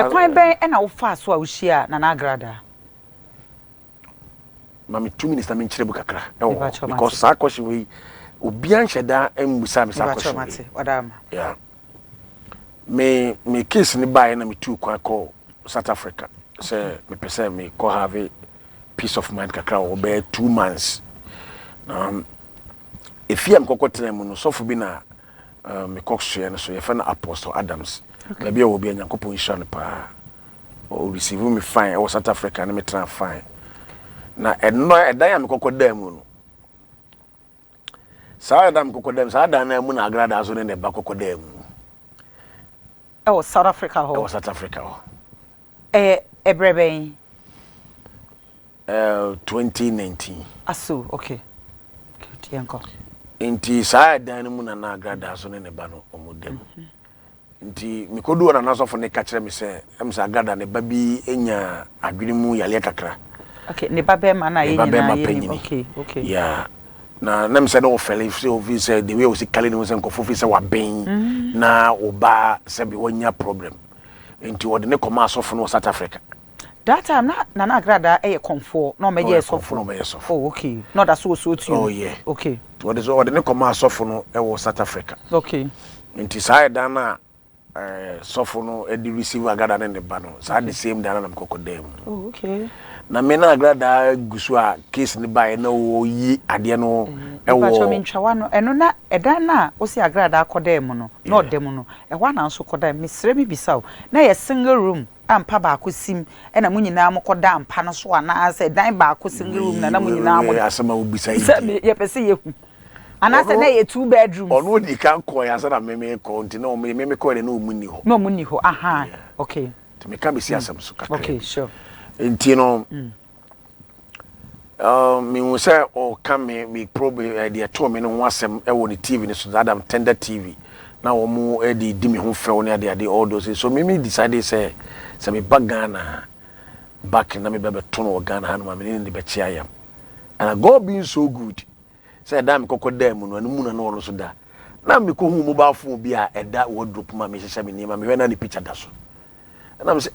kwan ben e na wo fa so a wo hia na Agradaa mami 2 minutes na me nkyere bu kakra because sa question we obi anhyeda embusa me sa question yeah me case ni buy na me tu kwan call South Africa say me pese me ko have peace of mind kakra o be 2 months if you am kokotre mu no so fu bi na me kokso no so ye fa na Apostle Adams na bia obi anyankopon hira no pa o receive me fine o South Africa na me tran fine na enno edan ya me kokoda mu no sa edan kokoda mu sa dan na mu na Agradaa so ne ba kokoda mu South Africa ho South Africa ho ebreben 2019 aso okay tianko inti sa dan mu na Agradaa so ne ba no omodem nti mikodu na nasofo ne ka kire me se emsa Agradaa ne ba bi enya adwene mu yale kakra. Okay, ne ba be ma na ye nyina okay. Yeah. Na nem se no fele if you say the way we see kale no se nkofo fi se wa ben na oba se be wonya problem. Nti wo de ne koma asofo no South Africa. That time na Agradaa e konfo no me je sofo. Oh, okay. No that so to you. Oh yeah. Okay. Wo de ne koma asofo no e wo South Africa. Okay. Nti sai da na sofo no e di receive Agradaa ne ba no. Sa the same da na mkokodem. Oh, okay. Na me na Agradaa gusu a case ni bae na wo yi ade no e wo pacho mi ntwa no eno na eda na o si Agradaa kodem no na odem no e hwa na nso kodem mesre mi bisaw na ye single room ampa ba akosim e na munyina amokoda ampa no so ana se dan ba akosingle room na munyina amo asema wo bisai ye pese ye hu ana se na ye 2 bedrooms ono di kan ko ya se na me ko nti na me ko de na omuni ho no omuni ho aha okay to me ka be si asem so kakra okay sure nti no me wo say o come me problem dey to me no ho asem e wo ni TV ni so Adam Tender TV na wo mu e di me ho frɛ ne ade all those so me decide say me bagana back na me bebe to no Ghana ha no me ni be chia yam and God being so good say da me kokoda mu no mu na no so da na me ko hu mobile phone bi a eda wardrobe ma me hyehyɛ me ni ma me hwe na ni picture da so na me say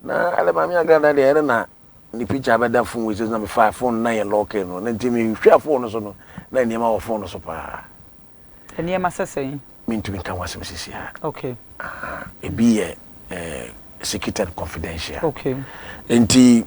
na ale ma me Agradaa de na ni picture be da phone we say na me fire phone na ye lock no na nti me hwe phone so no na ni ma wo phone so pa ni ma sesɛn me ntumi kan wasem sisi ha okay e bi secret confidential okay nti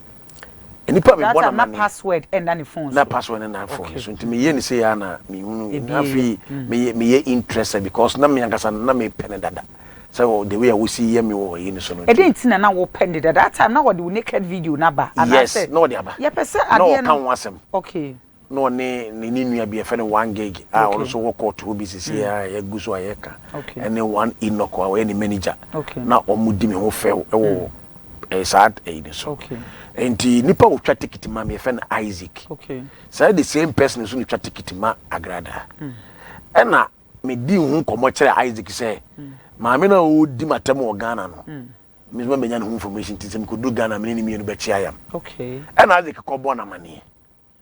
enipa me bona na password and na phone na password and na phone so nti me ye ni say ya na me hunu na fi me ye interested because na me angasa na me pen dada so the way I will see ye me wo ye ni so no e dey ntina na wo pen dada that time na wo the naked video na ba and yes no dey ba ye pese ade no kan wasem okay no ne nua bi e fe ne 1 gig ono so wo court wo bi sisi ya ye guso ayeka ene 1 enoch wa we ni manager na omudi me ho fe e wo sad e ni so okay enti nipa wo twa ticket ma me fe na Isaac okay say the same person so ni twa ticket ma Agradaa ena me di hu komo kire Isaac say ma me na o di matam o Ghana no me so me nya no information tisem ko do Ghana me ni me no be chia yam okay ena Isaac ko bo na mane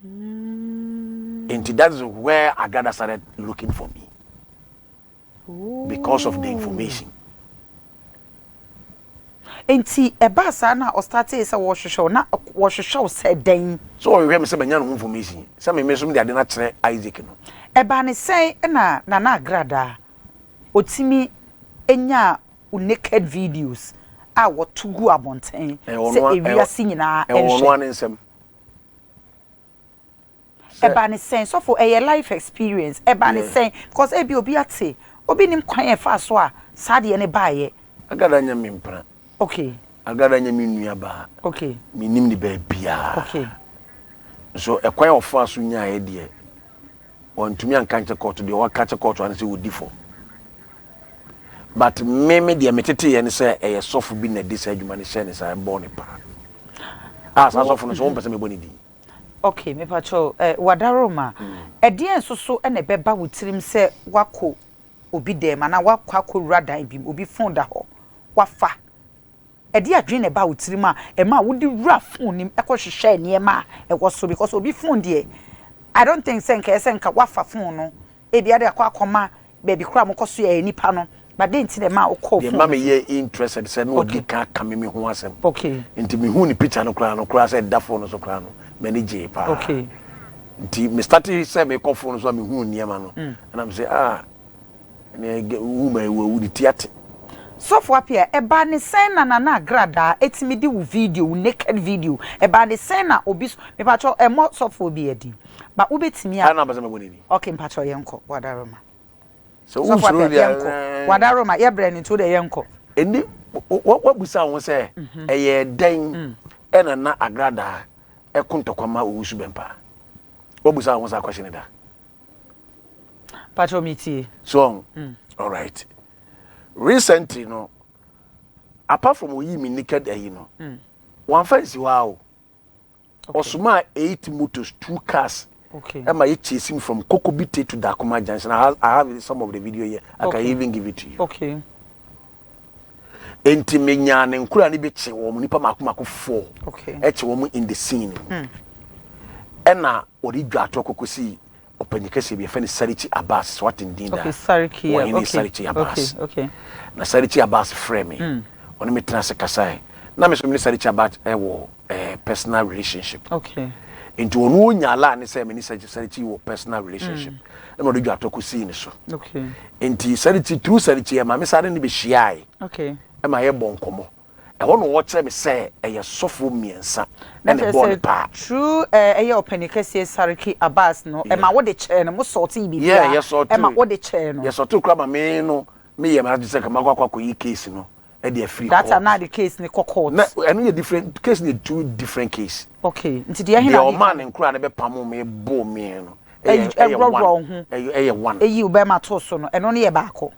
and that's where Agradaa started looking for me. Because of the information. Enti eba sa na o start say wo hwehwe na wo hwehwe said den. So we hear me say banya no information. Say me so me de ade na kire Isaac no. Eba ne say na Agradaa otimi enya naked videos a wo tugu abonten say ewia si nyina enhwe. Eba ne sen so for a life experience eba ne sen because e bi obi ate obi nim kwan e fa so a sade ne baaye Agradaa nya me mpra okay Agradaa nya me nua ba okay me nim ni ba bia okay so e kwan of fa so nya e de won tumi an kan court de wa ka court an say wodi for but me de metete ye ne say e sofo bi na de say adwuma ne hye ne say born pa sa sofo no so won pese me boni di okay me pacho wadaroma edien so na beba wutirim se wako obi dem na wakwa akowura dan bi obi phone da ho wafa edi adwen na ba wutirim a e ma wodi wura phone nim ekohwehwe niema e woso because obi phone de I don't think senka wafa phone no e bia de akoma baby kura mo koso ya nipa no But then to the ma call the mama ye interested said no di ka come me ho asem. Okay. Nti me hu ni picture no kra said da phone so kra no many J pa. Okay. Nti me started say me call phone so me hu niam no. And I'm say me woman we di theater. So for Appiah eba ne sen na Agradaa etimi di wo video naked video eba ne sen na obi me pa cho e mo so for obi edi ba wo betimi a na ba se me boni. Okay mpa cho yenko wadaroma so wo suru dia wadaroma ye bre ni to de yenko eni what busa won say eye den e na Agradaa e kuntokwama owusu bempa what busa won say question da pacho miti so all right. Recently, no, apart from we me naked, one fancy wow. Osuma 8 motors, 2 cars. Okay. Am I chasing from Kokobite to Dakuma Junction? I have some of the video here. I can even give it to you. Okay. Enti menya ne nkura ni beche wo mu nipa makomako 4. Okay. Eche wo mu in the scene. Ena odi dwato kokosi openikese be fe ni Sariki Abbas what in dinda. Okay, Sariki. Okay. Sariki Abbas. Okay. Na Sariki Abbas frame me. Oni me tena se kasai. Na me so me Sariki Abbas wo personal relationship. Okay. Into onu nyala ne say me ni Sariki wo personal relationship. Na odi dwato kosi ni so. Okay. Enti Sariki through Sariki ma me sare ni be hyiai. Okay. E ma ye bonkomo. E wono wo kire me say e ye sofo miensa. E ne bon pa. True e openikese Sariki Abbas no e ma wo de chair no mo sorti bi. Yeah, yes sorti. E ma wo de chair no. Yes sorti kra ma me no me ye ma say ka makwa yi case no. E dey free. That's another case ni court. Na eno ye different case ni two different case. Okay. Nti de hina. The man nkra na be pamo me bo me no. E one. E one. E yi ube ma to so no. Eno ne ye baako.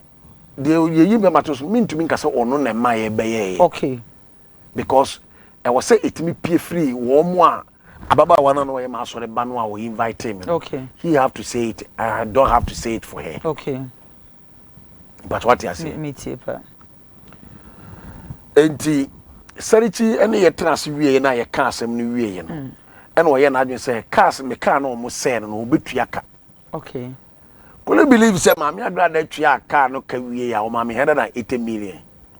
De ye yi be ma to so me ntumi nka say ono na ma ye be ye. Okay. Because I was say itimi pay free wo mo a ababa wana no ye ma so ba no a we invite him. Okay. He have to say it. I don't have to say it for her. Okay. But what you say? Me tipa. Enti Sariki ene ye trans wie na ye ka asem no wie no. Ene wo ye na adwen say cars me car no mo say no obetua ka. Okay. Could you believe say mama Agradaa tua car no ka wie ya o mama 180 million.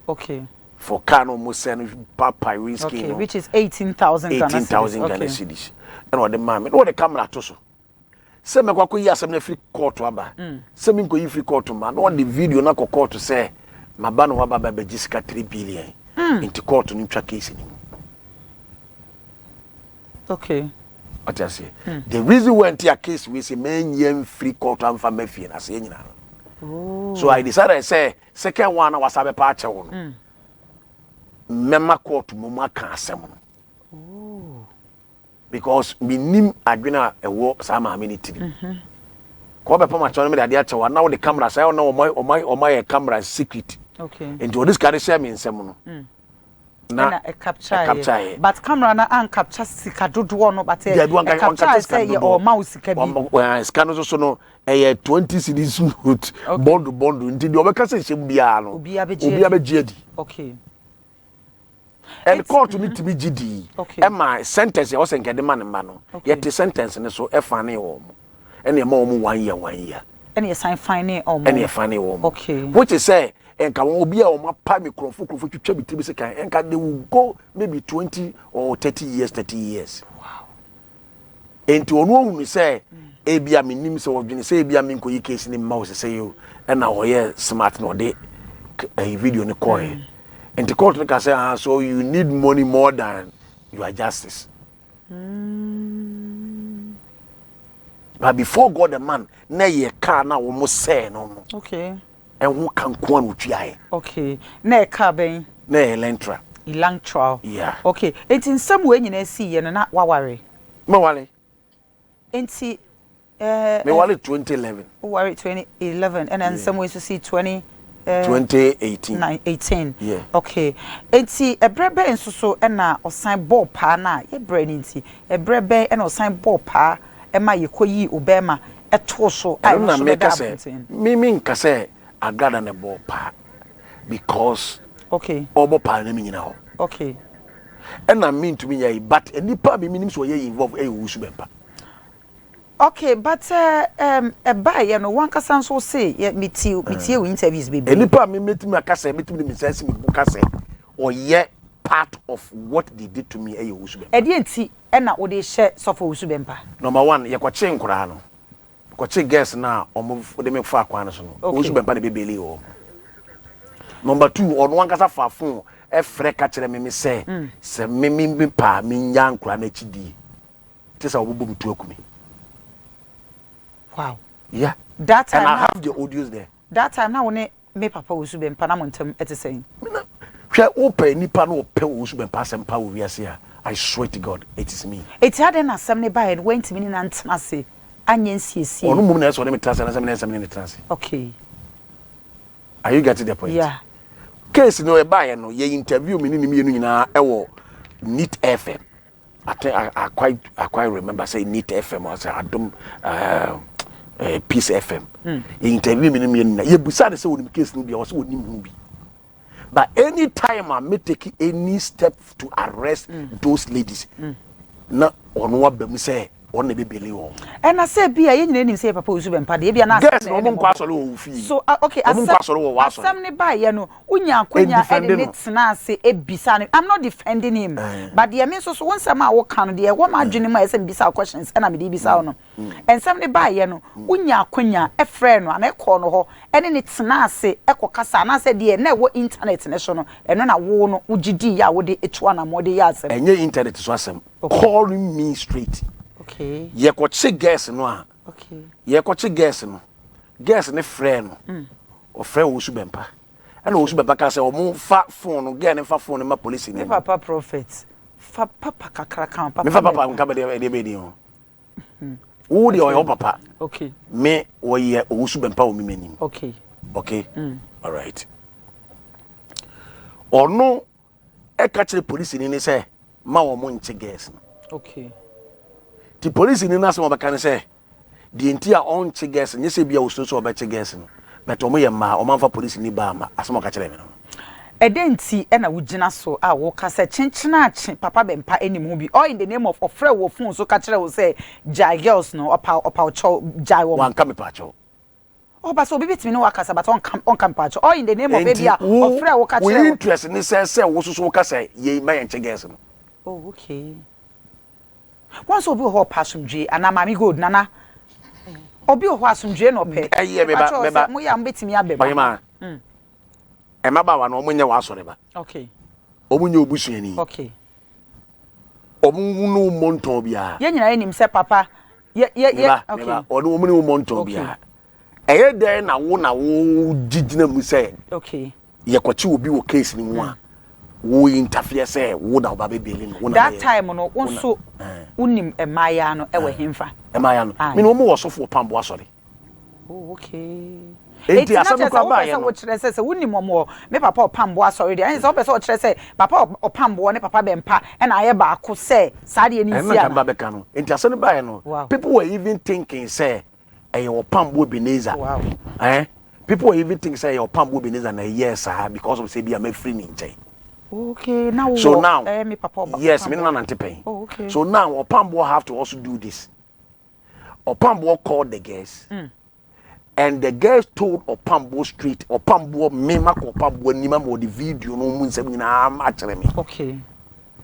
Okay. For car no mo say no papa risky okay, no. which is 18,000 Ghana cedis. And what the mama no the camera to so. Say me kwako yi asem na free court aba. Say me nko yi free court man. No the video na court say maba no waba ba gisika 3 billion. Into court no twa case ni. Okay. What I say? The reason why into case we say men yem free court am fa mafie na say nyina. Oh. So I decided I say second one was abe pa che wo no. Mema court moma ka asem no. Oh. Because minim adwena ewo sa ma mini tiri. Ko be pama chone me de ade achewa na wo the camera say na o my camera secret. Okay. And to this guy say me nsem no. Na e capture. But camera na an capture sika dodo no but e capture say ye o mouse sika bi. Scan so no 20 cedis note bond nti de obeka say hye bia no. Obi abegie di. Okay. And court need to be GD. Okay. My sentence was in Kedman and Mano. Yet the sentence and so a funny home. And a more 1 year, 1 year. And you sign fine or any funny home. Okay. Which is say, and can will be on my private crop for you chubby Tibisica, and they will go maybe 20 or 30 years. Wow. And to one we say, Abia minim so say Abia minko case in the mouse say you, and now here smart no day a video in the coin. And the court can say, so you need money more than your justice. But before God, the man, na ye car now almost say no. Okay. And who can go on with you? Okay. Na car ben. Na Elantra. Elantra. Yeah. Okay. It's in some way you see you not worry. Me worry. Enti me worry 2011. Worry 2011 and then some ways to see 2018. Yeah. Okay. Enti ebrebe enso so na osan ball pa na ye brand nti ebrebe na osan ball pa e ma ye koyi obema eto so I na make say me nka say Agradaa na ball pa because okay obo pa na me nyina ho. Okay. And I mean to me but enipa be minim so ye involve e wusu bempa. Okay, but buy you know one kasan so say metie interviews baby. Enipa me metimi akasa metimi me sense me bukase or ye part of what they did to me eye Usubempa. Edi enti e na wo de hye sofo Usubempa. Number 1 ye kwache nkura no. Kwache guess na omo de me fa akwan so no. Usubempa de bebeli o. Number 2 on one kasa fa phone e frɛ ka kyerɛ me say se me pa me nya nkura na chidi. Tesa obubu mutu akumi. Wow. Yeah. That time and I have the audios there. That time now when me papa Usubempa na montem ete saying. Hwe open nipa no open Usubempa sempa wo wiase a I swear to God it is me. It had an assembly by and went me na ntena se anyen siesie. Onu mum na so na me trans na me na trans. Okay. Are you getting the point? Yeah. Case no e buy no ye interview me ni mienu nyina e wo Neat FM. I quite remember saying Neat FM or say Adom Peace FM. Ye interview me ni mienu na ye busa de say woni case no bia o say woni hu bi. But any time I may take any step to arrest those ladies, na ono wa bem say on be believe on. And I say bia ye nyina nim say papa Usubempa de bia na guess no mo kwa soro wo fi. So okay, asem ne ba ye no unya akonya e de tena ase e bisa no. I'm not defending him. But the mean so once am a wo kan de wo ma dwene ma say bisa questions and am de bisa no. And some ne ba ye no unya akonya e frɛ no ana e call no ho ene ne tena ase e kokasa na say de na wo internet ne so no eno na wo no ugidi ya wo de etua na mo de ya asem. Enye internet so asem. Calling me straight. Okay. Ye kwache guess no a. Okay. Ye kwache guess no. Guess ne frɛ no. O frɛ Usubempa. And Usubempa ka say o mo fa phone no get ne fa phone ma police ni. Papa prophet. Fa papa kakra kan papa. Me fa papa nka be be di o. Wo de o papa. Okay. Me o ye Usubempa o mi menim. Okay. Okay. All right. Ono e ka kire police ni say ma wo mo nche guess no. Okay. The police in the some can say the entire on chiggers and you say be a so about chiggers. But Omoya ma or man for police in the Bama as more catch them. A denti and a wujina so a walk as a chinchina papa bempa any movie or in the name of Fred Wolfon so catcher will say Jai girls no or chow Jai one come pacho. Oh, but so be it me no workers about on campacho or in the name of Edia or Fred will catch we interest in this say also so say ye may and chiggers. Oh, okay. Once obi ho pasumdwe ana mami good nana obi ho asumdwe no pe beba mo ya mbetimi abeba oyema e maba wa no omunye wa asore ba okay omunye obusuani okay omunu monton bia ye nyina enim se papa ye okay omunu monton bia eye den na wo gigina mu se okay ye kwachi obi wo case ni mu a wo interfere say wo da oba be belin wo that time no wonso unim emaya no ewe hemfa emaya no me no mo wo sofo pambo asore oh okay enti asem kwa ba ye no wo kire say unim mo me papa pambo asore de an say wo kire say papa opambo ne papa bempa e na aye ba ko say sade ni sia na be ka no enti asem ba ye no people were even thinking say e wo pambo Ebenezer wow people were even thinking say e wo pambo Ebenezer na yes because of say be am free ni nchen. Okay, now so now me papa yes me na nantepen. Oh, okay. So now Opambo have to also do this. Opambo called the girls. And the girls told Opambo straight Opambo mema ko Opambo nima mo the video no mu nsem nyina ma kire me. Okay.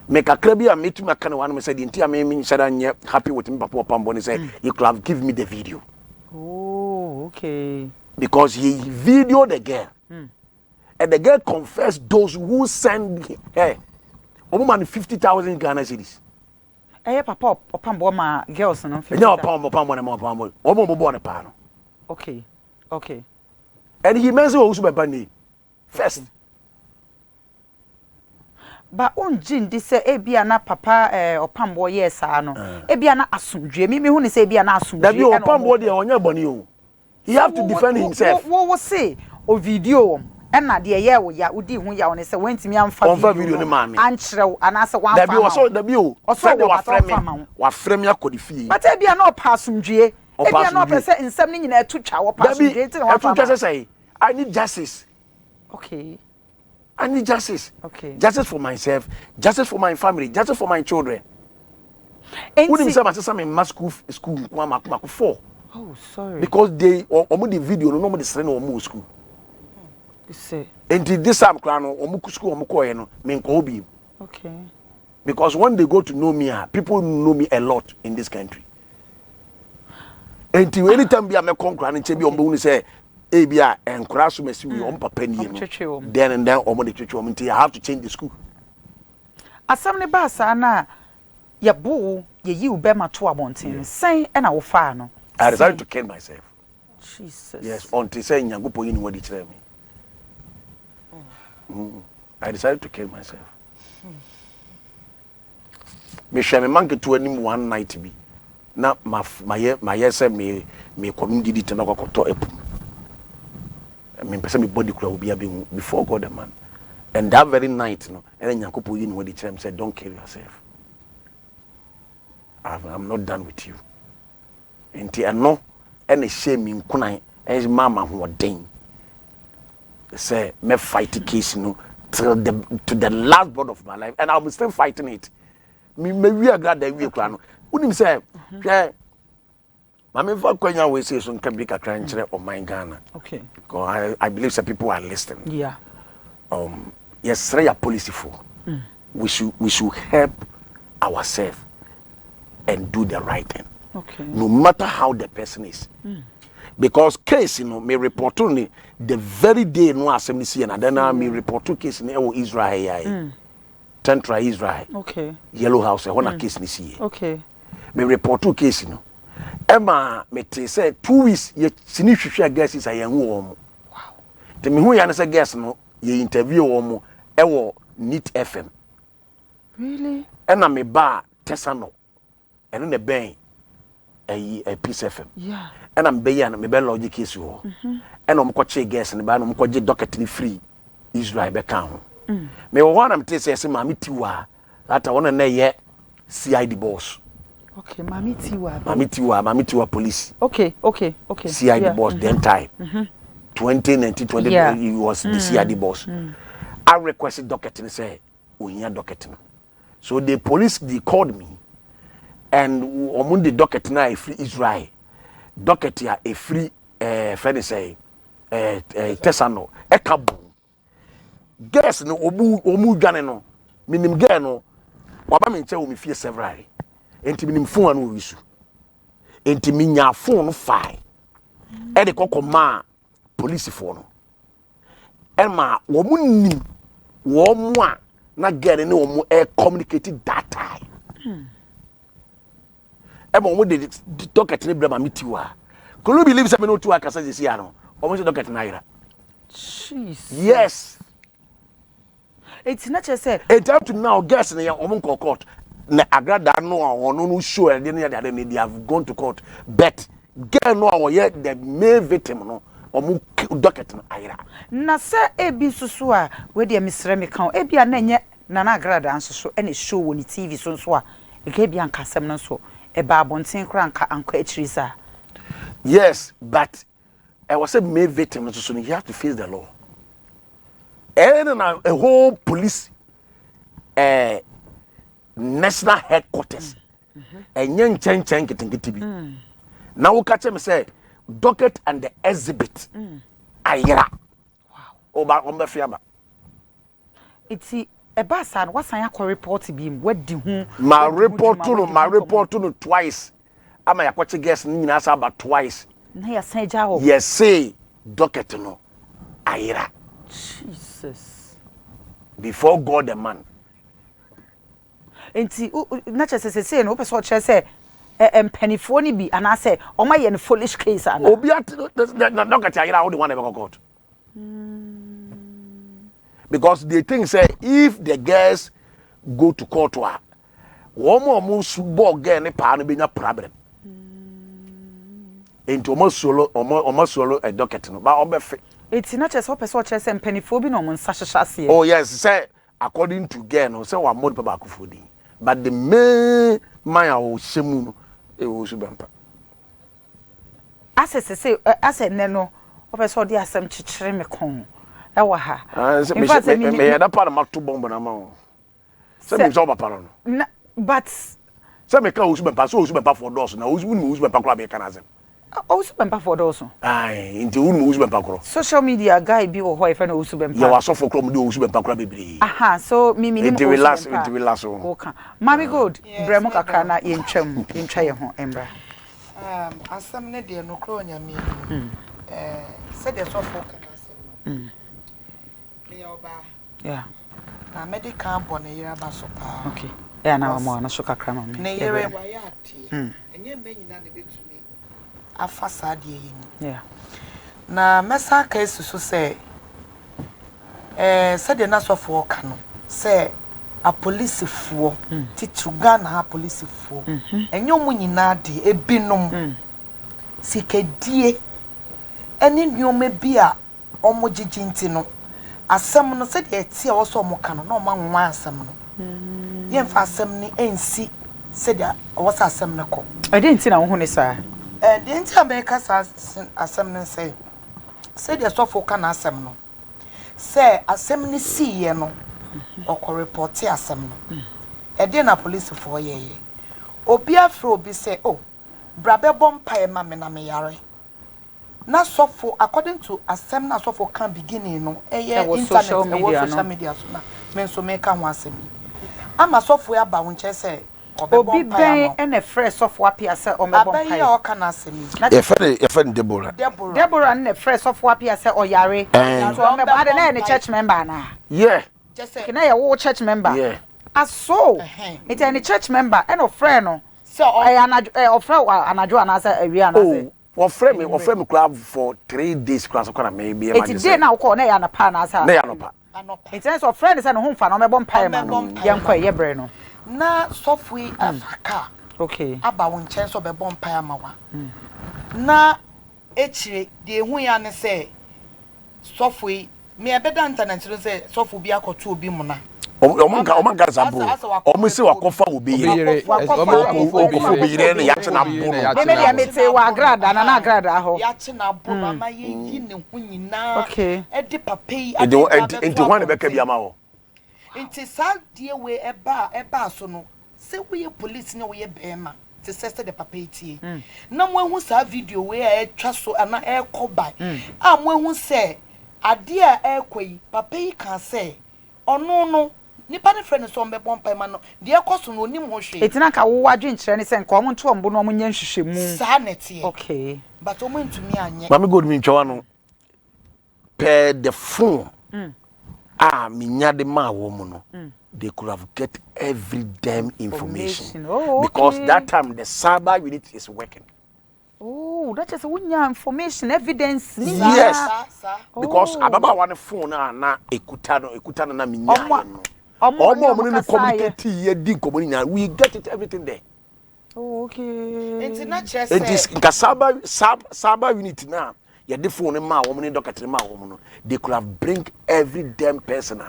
Make a club here meet me kan one me said intia me said anya happy with me papa Opambo ne say you could have give me the video. Oh, okay. Because he videoed the girl. And the girl confessed those who send her over 50,000 Ghana cedis. Eh, papa, Opambo ma girls no. No, Opambo. Omo ne pa no. Okay. Okay. And he mentioned Usubempa name first. Ba onjin di se ebia na papa Opambo yes ano. Ebia na asumdwe. Me hu ni se ebia na asumdwe. Dabi Opambo de onya boni o. He have to defend himself. Wo say o video na de ye wo ya udi hu ya woni se wentimi amfa video ni maami ankyerɛw anase wan fa dabi o dabi o so de wa frame ya kodi fie but ebia na opasumdwe ebia na opese nsɛm ni nyina atutwa wo pasumdwe ti na wa fa atutwa say I need justice. Okay. I need justice. Okay. Justice for myself, justice for my family, justice for my children. Who didn't say my sister in school Maku 4. Oh, sorry. Because they omo the video no mo the send omo school. You say. And this time omo school omo ko no me nko obi. Okay. Because when they go to know me, people know me a lot in this country. And anytime be a me konkra nche bi omo unu say ebia enkra so mesi we omo papa ni no. Then and then omo the church omo I have to change the school. Asam ne ba sa na ye bo ye yi ube ma to abonten sen e na wo fa no. I decided to kill myself. Jesus. Yes, until saying Nyagopo in what it me. I decided to kill myself. Me share me man to any one night be. Na my yes me community to no to epu. I mean person me body will be before God the man. And that very night no and Nyagopo in what it said don't kill yourself. I'm not done with you. Enti no any shame in kunan as mama who den say me fight the case no till the last breath of my life and I'll be still fighting it. Me we Agradaa we kra no unim say hwe mama fa kwanya we say so nka bi kakra nkyere o man Ghana. Okay. Because I believe some people are listening. Yeah. Yes, three policy for. We should help ourselves and do the right thing. Okay. No matter how the person is. Because case, may report only the very day no assembly see and then may report to case in Israel. Tantra Israel. Okay. Yellow House, one case ni see. Okay. May report to case Emma me say 2 weeks ye sinihwehwe guess is ayen wo mo. Wow. Te me hu ya na say guess no ye interview wo mo e wo Neat FM. Really? Ena me ba Tesano. Eno ne ben a Peace FM. Yeah. And I'm being me be logic case ho. And I'm koche guess and ba no mkoje docket ni free Israel be kan ho. Me one am tell say mami tiwa that one na ye CID boss. Okay, mami tiwa police. Okay. CID boss then time. 2019 he was the CID boss. I requested docket and say we need docket. So the police they called me and on the docket na a free Israel. Docket ya a free friend say Tesano Ekabu. Guess no omu dwane no minim girl no waba me nche wo me fie several enti minim phone no wisu enti minya phone no fai e de kokoma police phone no e ma wo mu nim wo mu a na girl ne wo mu communicate that time e mo de docket ne brama mitiwa could you believe say me no tu akasa je sia no o mo se docket na ira jeez yes. It's not just say it up to now guess na your court na Agradaa no show and they have gone to court but girl no the main victim no docket no ayra na say ebi susu a we dey misre me kan ebi na nye na Agradaa nso so e show woni TV so a e ka ebi ankasem no so e ba abonten kra anka achirisa. Yes, but I was a main victim so you have to face the law. And a whole police national headquarters and young chen getting TV. Now we catch him say docket and the exhibit ayra. Wow. Oba ombe fiaba. It's a basan what's I report beam what do my report to twice. Am I a guess ni about twice. Yes, say docket no ayra. Jesus. Before God the man. Enti na chese say no person chese penifo ni bi and I say o ma ye no foolish case ana. Obi at no get ayira how the one ever court. Because they think say if the girls go to court wa one more subo girl ni pa no be nya problem. Enti omo solo a docket no ba obefe. It's not just hope so chess and pennyphobia no mon sashashasi. Oh yes, say according to Gano, say one more back for the but the main my shemu e wo su bampa. As say neno hope so dey asem chichire me kon. E wa ha. In fact me that part of my two bomb na ma. Say me so papa no. But Say me can usubempa so usubempa for doors na usubempa kura be kanazem. Usubempa for doors. Ai, inti usubempa kura. Social media guy bi wo ho e fa na usubempa. Ya waso for kura mu de usubempa kura bebre. Aha, so me ni inti relax okay. Mami good, bremo kakra na yentwa ye ho embra. Asam ne de no kro nyame. Said the so for kanazem. Me oba. Yeah. Na medical bone yira ba so pa. Okay. Yeah, na mo na so kakra ma me. Ne yere wa ya ati. Enye menyina ne betumi afasa de yin. Yeah. Na mesa ka esusu se said the na so for kanu se a police fuo titu Ghana ha police fuo. Enye omu nyina de ebinom sikedie eni nyoma bi a omo jijinti no asem no se de tie wo so omo kanu na omo nwa asem no yemfa asem ni ensi se de wo sa asem ne ko I didn't see na wo hu ne sa the entire America asem ne say the so for kana asem no say asem ni see ye no okọ report asem no e dey na police for ye obi afro obi say oh brabe bompa ma me na me yare na so for according to asem na so for can beginning no internet social media so na men so make kan asem ama so for aba wo nche say obi ben and a fresh of Appiah say o me bompa abayi o kana asem ye friend Deborah and a fresh of Appiah say o yare so me bad na any church member na yeah just say kina ye wo church member yeah aso it any church member and of friend no so of friend anajo na say awia na say what frame me club for 3 days class kwa maybe it dey na ko na ya na pa na say na ya no pa in terms of friend say no ho mfa no me bompa ma no yenkwa ye bre no na sofui afaka okay aba wo nchen so be bompa ma wa na echire de ehu ya ne say sofui me ebeda internet no say sofu bi akoto obi mu na Oman Zabo. Almost wakofa obi yire. Wakofa obi yire ne yache na bono. Me dey mete wa Agradaa na Agradaa ho. Yache na bono ma ye yi ne hu nyina. Okay. E de papai enti ho ne beka bia ma ho. Enti sa die we eba so no. Se we police ne we bema. Te sese de papai tie. Na mo hu sa video we e twa so ana e kobai. A mo hu se ade a ekoi papai kan se ono no nipa ne friend so mbe bompa ma no de ekoso no onim ho hwe etina ka wo wadwen kire ne se nko mo nto ombo no mo nya nhwehwemu sa netie okay but omo ntumi anye mami god mi ntwa no per the phone mi nya de ma wo mu no they could have get every damn information. Oh, okay. Because that time the cyber unit is working. Oh, that is information, evidence. Yes. Because ababa one phone na ekuta no na minya no. Omo no communicate ye di community we get it everything there. Oh, okay. International. It is in cyber unit now. Ye the phone ma wo no doctor ma wo no. They could have bring every damn person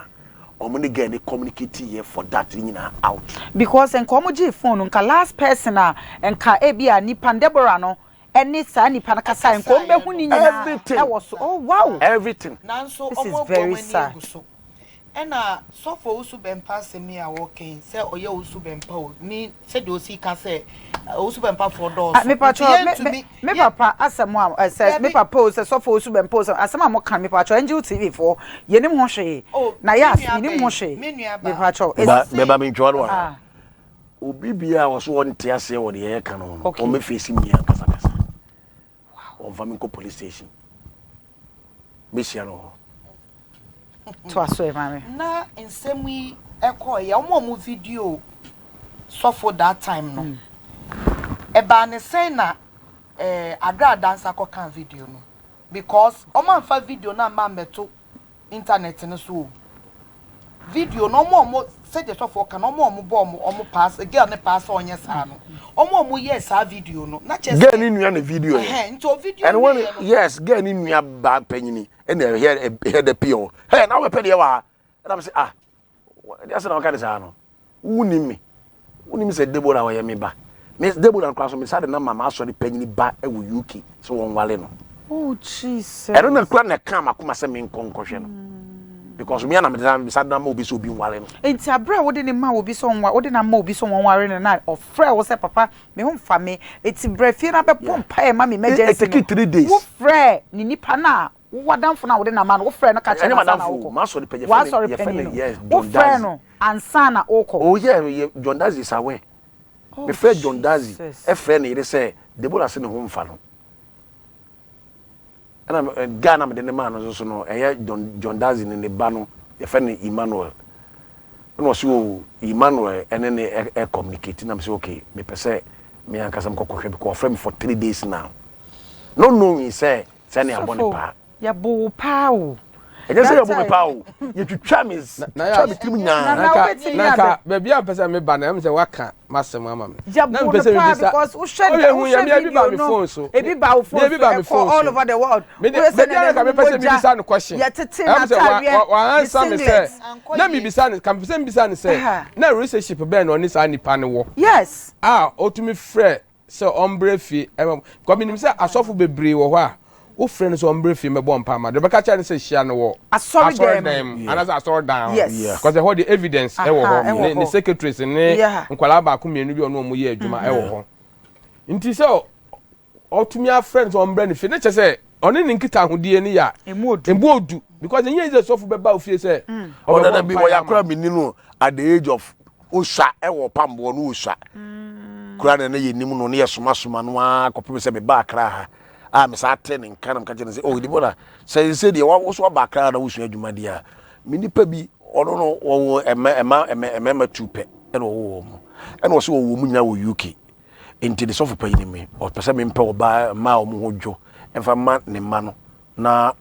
omuni get the communicate here for that nyina out. Because en komoji phone nka last person nka ebia nipa Deborah no any sa nipa na kasa en ko behu ni nyina everything. Oh wow. Everything. Nanso this is very sad. Ena so for usu bempa se me a working say oye usu bempa o me say do si ka say usu bempa for doors me papa asemo say me papa say so for usu bempa so asema mo kan me papa NGO TV for yenim ho hwe Nayas yenim ho hwe me papa beba me ntwalo wa obi bia wo so won te ase wo de ye kan no o me face mi akasa kasa wow on va me ko police station me sia no to aso mama na nsemi ekọ ya omo video so for that time no eba ne say na Agradaa dancer ko kan video no because omo amfa video na ma meto internet no so video no omo say the so for kan omo bo pass girl ne pass onye sa no omo yes a video no na chese girl ni nua na video into video and when yes girl ni nua ba panyini and here the pio hey now we pay there wa and I say they say na ka dey sa no wunimi say Deborah wa ye me ba Miss Deborah class me say na mama so the panyini ba e wo UK so won wale no oh Jesus I don't know na kra na kam akoma say me nkonkohwe no because me and me sad na mo bi so bi nware no enti abra wo de ne ma wo bi so nwa wo de na ma obi so nware ne na ofre wo se papa me ho mfa me enti bra fie na be pompa e ma me emergency it take 3 days wo frɛ ni nipa na wo wadanfo na wo de na ma no wo frɛ no ka che na na wo ma so de peje yes wo frɛ no ansa na wo ko oh yeah John Dazi is aware me frɛ John Dazi e frɛ ne yire say Deborah se ne ho mfa no ana Ghana me de ne ma no so no John Dazi ne ba no ye frɛ ne Emmanuel no so Emmanuel ene ne communicate na me say okay me pese me ankasa me kokохwe because frɛ me for 3 days now no knowing say ne abone pa ya bo pa o e just say ya bo me pa o ye twitwa me twa me trim nya naka baby am pese me ba na am say waka masem ama me na me pese me bisa because wo hwɛ bi ba me phone so e bi ba wo phone bi ba me phone all over the world me dey na me pese me bisa no question ya tete na tawe wa answer me say na me bisa no kan pese me bisa no say na relationship be na oni sa nipa ne wo yes otumi frɛ sɛ ombre fi ko me nim sɛ asɔfo bebree wo hɔ a wo frɛ no sɛ ombre fi me bɔ mpa ma de bɛka kyɛ ne sɛ hia no wo asɔre dem ana sɛ asɔre down yes because the evidence ɛwɔ hɔ ne secretaries ne nkwala ba ko mienu bi ɔno mo yɛ adwuma ɛwɔ hɔ nti sɛ otumi afrɛ no sɛ ombre ne fi ne kyɛ sɛ ɔne ne nkita ahodie ne ya embu odu because enye is sɔfo bɛba ofie sɛ ɔna bi wɔ yakra meninu at the age of osha ɛwɔ pambo no osha kura na ye nim no ne ye soma no a kopem se me ba akra ha me sa ate ne nka na mka je se oh Deborah se de wo so ba akra na wo su adwuma dia me nipa bi ono no wo ema tupe e no wo mo e no so wo mu nyina wo UK enti de sofo pa yinime o pese me mpa wo ba ma o mo hodwo emfa ma ne ma no na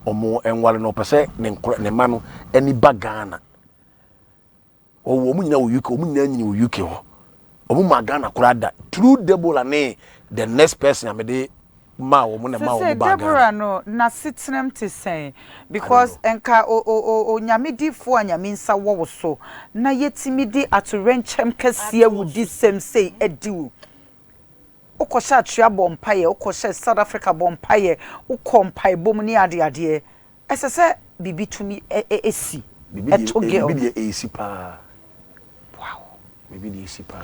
o mo enwale no pese ne ma no eni ba Ghana o wo mu nyina wo UK o mu nyina nyina wo UK ho omu magana kurada through Deborah ne the next person amede ma wo mu na ma wo ba Deborah no na sitnem te say because enka o nyamedifo anyaminsa wo so na yetimi di atorenchem kase awudi sem say ediwo ukosha atua bompaye ukosha South Africa bompaye ukompai bom ni ade esese bibi tumi esi bibi esi pa wow bibi esi pa